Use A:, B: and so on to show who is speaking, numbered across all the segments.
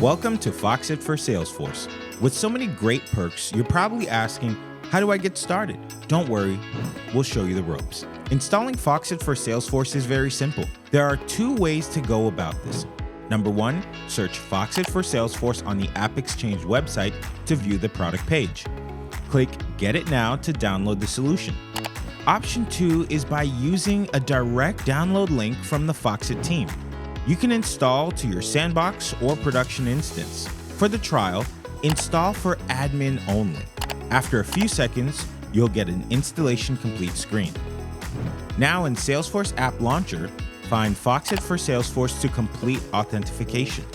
A: Welcome to Foxit for Salesforce. With so many great perks, you're probably asking, how do I get started? Don't worry, we'll show you the ropes. Installing Foxit for Salesforce is very simple. There are two ways to go about this. Number one, search Foxit for Salesforce on the AppExchange website to view the product page. Click Get It Now to download the solution. Option two is by using a direct download link from the Foxit team. You can install to your sandbox or production instance. For the trial, install for admin only. After a few seconds, you'll get an installation complete screen. Now in Salesforce App Launcher, find Foxit for Salesforce to complete authentication.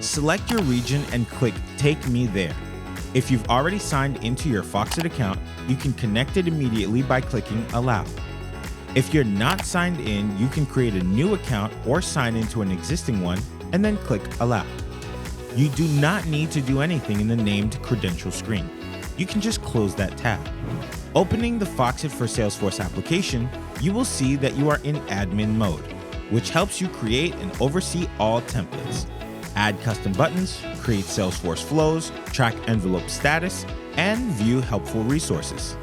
A: Select your region and click Take Me There. If you've already signed into your Foxit account, you can connect it immediately by clicking Allow. If you're not signed in, you can create a new account or sign into an existing one and then click Allow. You do not need to do anything in the named credential screen. You can just close that tab. Opening the Foxit for Salesforce application, you will see that you are in admin mode, which helps you create and oversee all templates, add custom buttons, create Salesforce flows, track envelope status, and view helpful resources.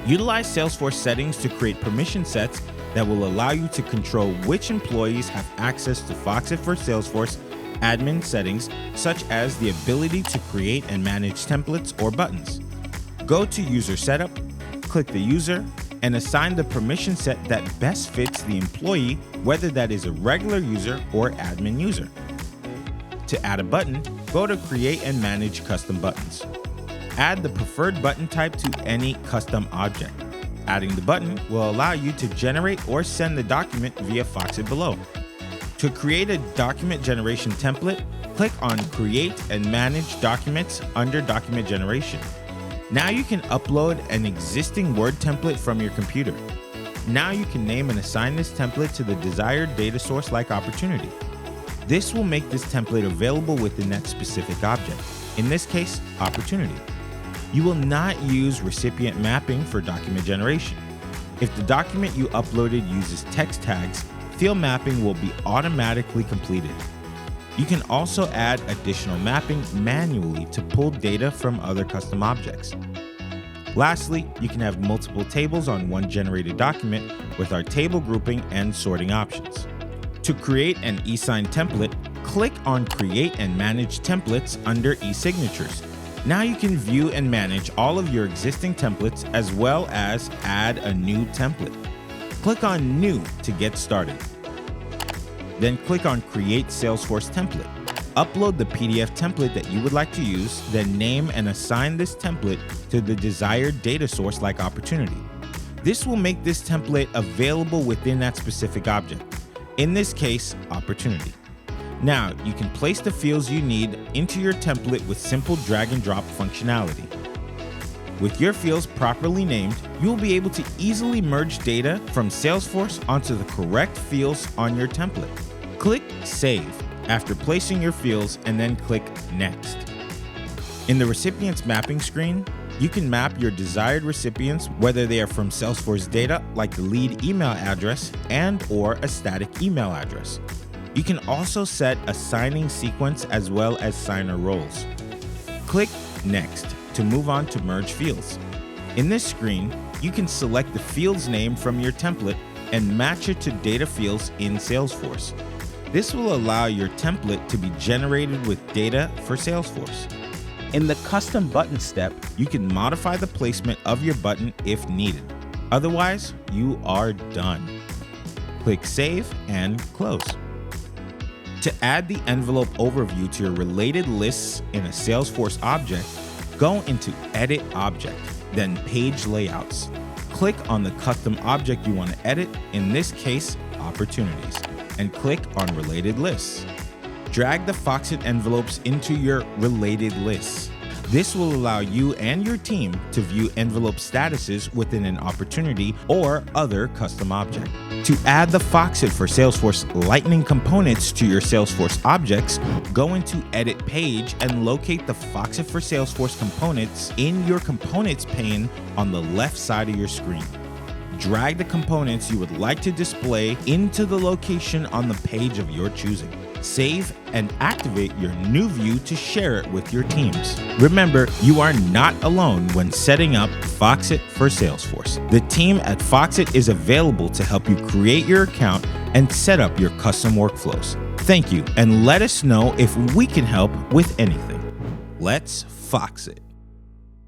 A: Utilize Salesforce settings to create permission sets that will allow you to control which employees have access to Foxit for Salesforce admin settings, such as the ability to create and manage templates or buttons. Go to User Setup, click the user, and assign the permission set that best fits the employee, whether that is a regular user or admin user. To add a button, go to Create and Manage Custom Buttons. Add the preferred button type to any custom object. Adding the button will allow you to generate or send the document via Foxit below. To create a document generation template, click on Create and Manage Documents under Document Generation. Now you can upload an existing Word template from your computer. Now you can name and assign this template to the desired data source like opportunity. This will make this template available within that specific object, in this case, opportunity. You will not use recipient mapping for document generation. If the document you uploaded uses text tags, field mapping will be automatically completed. You can also add additional mapping manually to pull data from other custom objects. Lastly, you can have multiple tables on one generated document with our table grouping and sorting options. To create an eSign template, click on Create and Manage Templates under eSignatures. Now you can view and manage all of your existing templates as well as add a new template. Click on New to get started. Then click on Create Salesforce Template. Upload the PDF template that you would like to use, then name and assign this template to the desired data source like opportunity. This will make this template available within that specific object, in this case, opportunity. Now, you can place the fields you need into your template with simple drag and drop functionality. With your fields properly named, you will be able to easily merge data from Salesforce onto the correct fields on your template. Click Save after placing your fields and then click Next. In the Recipients Mapping screen, you can map your desired recipients, whether they are from Salesforce data like the lead email address and/or a static email address. You can also set a signing sequence as well as signer roles. Click Next to move on to Merge Fields. In this screen, you can select the field's name from your template and match it to data fields in Salesforce. This will allow your template to be generated with data for Salesforce. In the Custom Button step, you can modify the placement of your button if needed. Otherwise, you are done. Click Save and Close. To add the envelope overview to your related lists in a Salesforce object, go into Edit Object, then Page Layouts. Click on the custom object you want to edit, in this case, Opportunities, and click on Related Lists. Drag the Foxit envelopes into your related lists. This will allow you and your team to view envelope statuses within an opportunity or other custom object. To add the Foxit for Salesforce Lightning components to your Salesforce objects, go into Edit Page and locate the Foxit for Salesforce components in your Components pane on the left side of your screen. Drag the components you would like to display into the location on the page of your choosing. save, and activate your new view to share it with your teams. Remember, you are not alone when setting up Foxit for Salesforce. The team at Foxit is available to help you create your account and set up your custom workflows. Thank you, and let us know if we can help with anything. Let's Foxit.